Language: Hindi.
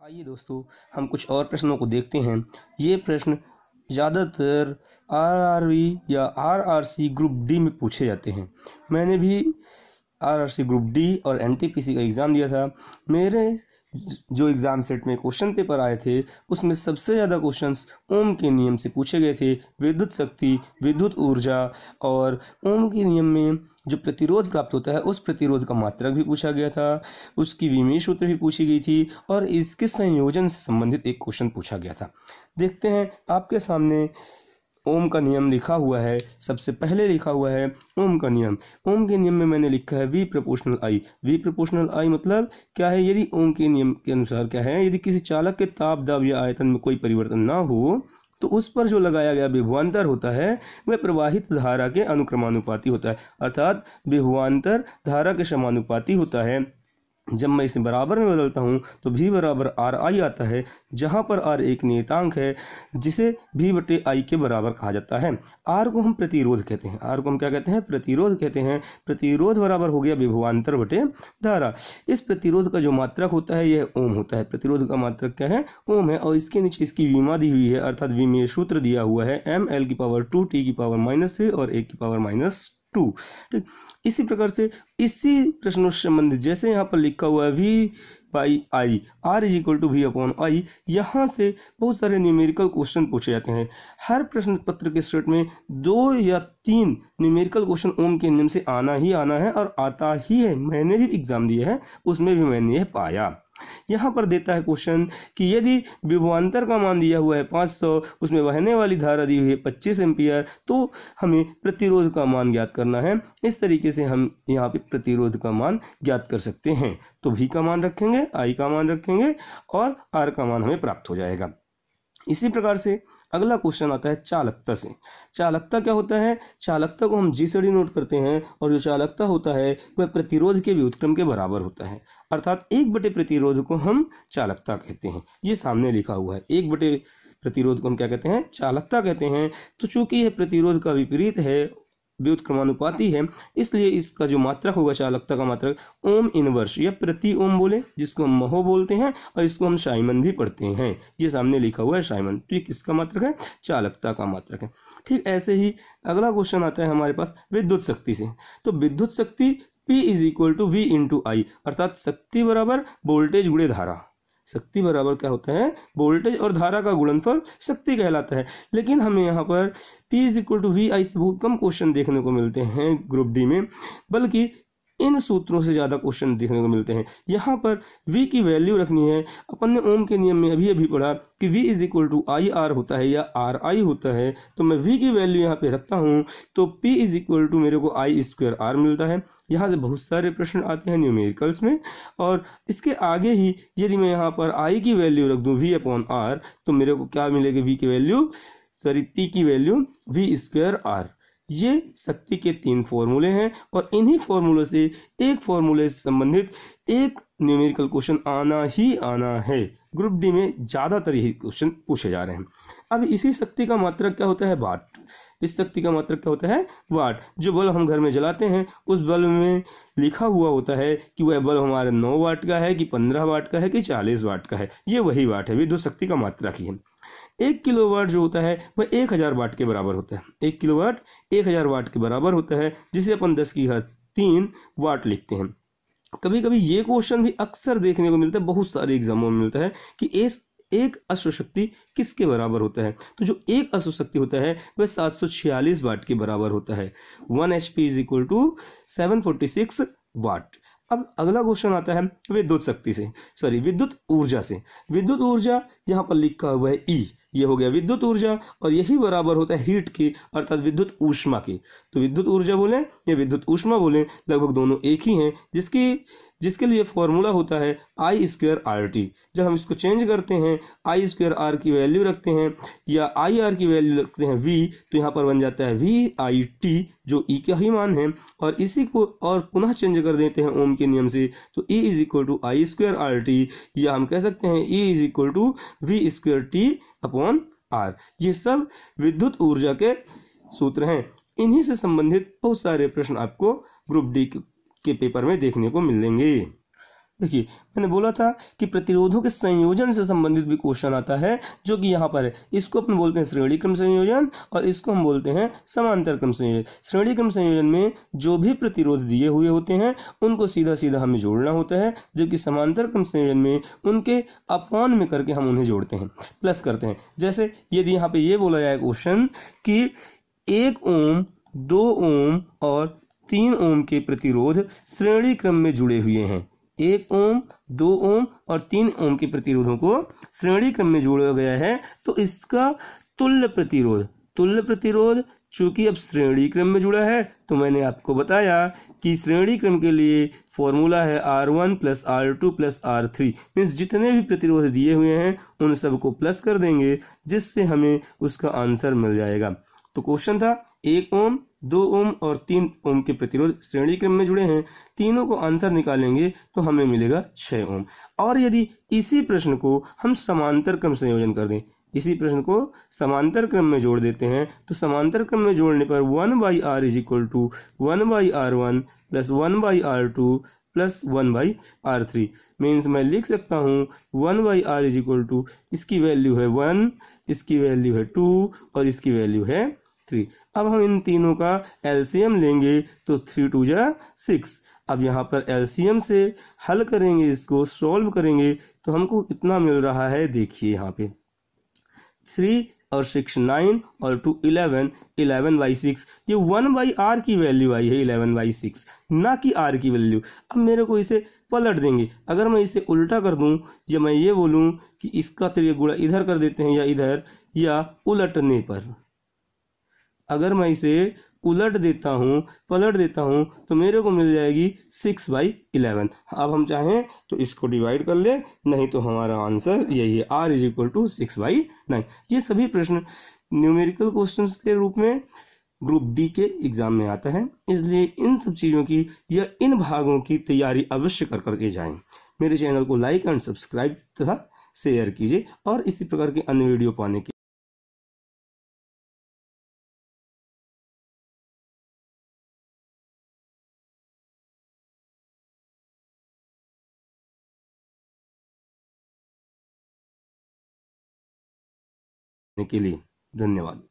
आइए दोस्तों, हम कुछ और प्रश्नों को देखते हैं। ये प्रश्न ज़्यादातर आरआरबी या आरआरसी ग्रुप डी में पूछे जाते हैं। मैंने भी आरआरसी ग्रुप डी और एनटीपीसी का एग्ज़ाम दिया था। मेरे जो एग्ज़ाम सेट में क्वेश्चन पेपर आए थे उसमें सबसे ज़्यादा क्वेश्चंस ओम के नियम से पूछे गए थे। विद्युत शक्ति, विद्युत ऊर्जा और ओम के नियम में जो प्रतिरोध प्राप्त होता है उस प्रतिरोध का मात्रक भी पूछा गया था। उसकी विमेय सूत्र भी पूछी गई थी और इसके संयोजन से संबंधित एक क्वेश्चन पूछा गया था। देखते हैं, आपके सामने ओम का नियम लिखा हुआ है। सबसे पहले लिखा हुआ है ओम का नियम। ओम के नियम में मैंने लिखा है V proportional I। V proportional I मतलब क्या है? यदि ओम के नियम के अनुसार क्या है, यदि किसी चालक के ताप, दाब या आयतन में कोई परिवर्तन ना हो तो उस पर जो लगाया गया विभवांतर होता है वह प्रवाहित धारा के अनुक्रमानुपाती होता है, अर्थात विभवांतर धारा के समानुपाती होता है। जब मैं इसे बराबर में बदलता हूँ तो V बराबर आर आई आता है, जहाँ पर R एक नियतांक है जिसे V बटे I के बराबर कहा जाता है। R को हम प्रतिरोध कहते हैं। R को हम क्या कहते हैं? प्रतिरोध कहते हैं। प्रतिरोध बराबर हो गया विभवांतर बटे धारा। इस प्रतिरोध का जो मात्रक होता है यह ओम होता है। प्रतिरोध का मात्रक क्या है? ओम है। और इसके नीचे इसकी विमा दी हुई है, अर्थात विमेय सूत्र दिया हुआ है ml⁻2 T⁻³ और 1⁻²। ठीक, इसी प्रकार से इसी प्रश्नों से संबंधित जैसे यहाँ पर लिखा हुआ है V/I, R=V/I, यहाँ से बहुत सारे न्यूमेरिकल क्वेश्चन पूछे जाते हैं। हर प्रश्न पत्र के सेट में 2 या 3 न्यूमेरिकल क्वेश्चन ओम के नियम से आना ही आना है और आता ही है। मैंने भी एग्जाम दिया है, उसमें भी मैंने यह पाया। यहाँ पर देता है क्वेश्चन कि यदि विभवांतर का मान दिया हुआ है 500, उसमें बहने वाली धारा दी हुई है 25 एम्पियर, तो हमें प्रतिरोध का मान ज्ञात करना है। इस तरीके से हम यहाँ पे प्रतिरोध का मान ज्ञात कर सकते हैं। तो V का मान रखेंगे, I का मान रखेंगे और R का मान हमें प्राप्त हो जाएगा। इसी प्रकार से अगला क्वेश्चन आता है चालकता से। चालकता क्या होता है? चालकता को हम G से डिनोट करते हैं और जो चालकता होता है वह प्रतिरोध के व्युत्क्रम के बराबर होता है, अर्थात 1 बटे प्रतिरोध को हम चालकता कहते हैं। ये सामने लिखा हुआ है, 1 बटे प्रतिरोध को हम क्या कहते हैं? चालकता कहते हैं। तो चूंकि यह प्रतिरोध का विपरीत है, व्युत्क्रमानुपाती है, इसलिए इसका जो मात्रक होगा, चालकता का मात्रक, ओम इनवर्स या प्रति ओम बोले, जिसको हम महो बोलते हैं और इसको हम शाइमन भी पढ़ते हैं। ये सामने लिखा हुआ है शाइमन। तो ये किसका मात्रक है? चालकता का मात्रक है। ठीक ऐसे ही अगला क्वेश्चन आता है हमारे पास विद्युत शक्ति से। तो विद्युत शक्ति P=V×I, अर्थात शक्ति बराबर वोल्टेज गुणे धारा। शक्ति बराबर क्या होता है? वोल्टेज और धारा का गुणनफल शक्ति कहलाता है। लेकिन हमें यहाँ पर P=VI से बहुत कम क्वेश्चन देखने को मिलते हैं ग्रुप डी में, बल्कि इन सूत्रों से ज्यादा क्वेश्चन देखने को मिलते हैं। यहाँ पर V की वैल्यू रखनी है। अपन ने ओम के नियम में अभी पढ़ा कि V=IR होता है या RI होता है, तो मैं V की वैल्यू यहाँ पे रखता हूँ तो P मेरे को I²R मिलता है। यहाँ से बहुत सारे प्रश्न आते हैं न्यूमेरिकल्स में, और इसके आगे ही यदि मैं यहाँ पर I की वैल्यू रख दूँ V/R तो मेरे को क्या मिलेगी? P की वैल्यू V²R। ये शक्ति के 3 फॉर्मूले हैं और इन्हीं फॉर्मूलों से एक फॉर्मूले से संबंधित एक न्यूमेरिकल क्वेश्चन आना ही आना है। ग्रुप डी में ज्यादातर यही क्वेश्चन पूछे जा रहे हैं। अब इसी शक्ति का मात्रक क्या होता है? वाट। इस शक्ति का मात्रक क्या होता है? वाट। जो बल्ब हम घर में जलाते हैं उस बल्ब में लिखा हुआ होता है कि वह बल्ब हमारे 9 वाट का है कि 15 वाट का है कि 40 वाट का है। ये वही वाट है, विद्युत शक्ति का मात्रक ही है। 1 किलोवाट जो होता है वह 1000 वाट के बराबर होता है। 1 किलोवाट 1000 वाट के बराबर होता है, जिसे अपन 10⁻³ वाट लिखते हैं। कभी कभी ये क्वेश्चन भी अक्सर देखने को मिलता है, बहुत सारे एग्जामों में मिलता है कि एक अश्वशक्ति किसके बराबर होता है? तो जो एक अश्वशक्ति होता है वह 746 वाट के बराबर होता है। 1 HP = 746 वाट। अब अगला क्वेश्चन आता है विद्युत ऊर्जा से। विद्युत ऊर्जा यहाँ पर लिखा हुआ है E, ये हो गया विद्युत ऊर्जा, और यही बराबर होता है हीट के, अर्थात विद्युत ऊष्मा के। तो विद्युत ऊर्जा बोले या विद्युत ऊष्मा बोले, लगभग दोनों एक ही हैं, जिसके लिए फॉर्मूला होता है I²RT। जब हम इसको चेंज करते हैं, I²R की वैल्यू रखते हैं या IR की वैल्यू रखते हैं V, तो यहाँ पर बन जाता है VIT, जो E का ही मान है, और इसी को और पुनः चेंज कर देते हैं ओम के नियम से, तो E=I²RT, या हम कह सकते हैं E=V²T/R। ये सब विद्युत ऊर्जा के सूत्र हैं। इन्हीं से संबंधित बहुत सारे प्रश्न आपको ग्रुप डी के पेपर में देखने को मिलेंगे। देखिए मैंने बोला था कि प्रतिरोधों के संयोजन से संबंधित भी क्वेश्चन आता है, जो कि यहाँ पर है। इसको अपन बोलते हैं श्रेणी क्रम संयोजन और इसको हम बोलते हैं समांतर क्रम संयोजन। श्रेणी क्रम संयोजन में जो भी प्रतिरोध दिए हुए होते हैं उनको सीधा सीधा हमें जोड़ना होता है, जबकि समांतर क्रम संयोजन में उनके अपॉन में करके हम उन्हें जोड़ते हैं, प्लस करते हैं। जैसे यदि यहाँ पे ये बोला जाए क्वेश्चन कि 1 ओम, 2 ओम और 3 ओम के प्रतिरोध श्रेणी क्रम में जुड़े हुए हैं। 1 ओम, 2 ओम और 3 ओम के प्रतिरोधों को श्रेणी क्रम में जोड़ा गया है, तो इसका तुल्य प्रतिरोध चूंकि अब श्रेणी क्रम में जुड़ा है, तो मैंने आपको बताया कि श्रेणी क्रम के लिए फॉर्मूला है R1 plus R2 plus R3, means जितने भी प्रतिरोध दिए हुए हैं उन सबको प्लस कर देंगे, जिससे हमें उसका आंसर मिल जाएगा। तो क्वेश्चन था 1 ओम, 2 ओम और 3 ओम के प्रतिरोध श्रेणी क्रम में जुड़े हैं, तीनों को आंसर निकालेंगे तो हमें मिलेगा 6 ओम। और यदि इसी प्रश्न को हम समांतर क्रम संयोजन कर दें, इसी प्रश्न को समांतर क्रम में जोड़ देते हैं, तो समांतर क्रम में जोड़ने पर 1/r is equal to 1/r1 plus 1/r2 plus 1/r3, means मैं लिख सकता हूँ 1/r इज इक्वल टू, इसकी वैल्यू है 1, इसकी वैल्यू है 2 और इसकी वैल्यू है 3। अब हम इन तीनों का एलसीएम लेंगे तो 3 2 जा 6। अब यहाँ पर एलसीएम से हल करेंगे, इसको सॉल्व करेंगे तो हमको कितना मिल रहा है, देखिए यहाँ पे 3 और 6 9 और 2 11, 11/6। ये 1/r की वैल्यू आई है 11/6, ना कि r की वैल्यू। अब मेरे को इसे पलट देंगे, अगर मैं इसे उल्टा कर दूं या मैं ये बोलूं कि इसका तो ये गुणा इधर कर देते हैं या इधर, या उलटने पर अगर मैं इसे पलट देता हूँ तो मेरे को मिल जाएगी 6/11। अब हम चाहें तो इसको डिवाइड कर ले, नहीं तो हमारा आंसर यही है, r इज इक्वल टू 6/9। ये सभी प्रश्न न्यूमेरिकल क्वेश्चंस के रूप में ग्रुप डी के एग्जाम में आता है, इसलिए इन सब चीज़ों की या इन भागों की तैयारी अवश्य कर करके जाएं। मेरे चैनल को लाइक एंड सब्सक्राइब तथा शेयर कीजिए और इसी प्रकार के अन्य वीडियो पाने के लिए धन्यवाद।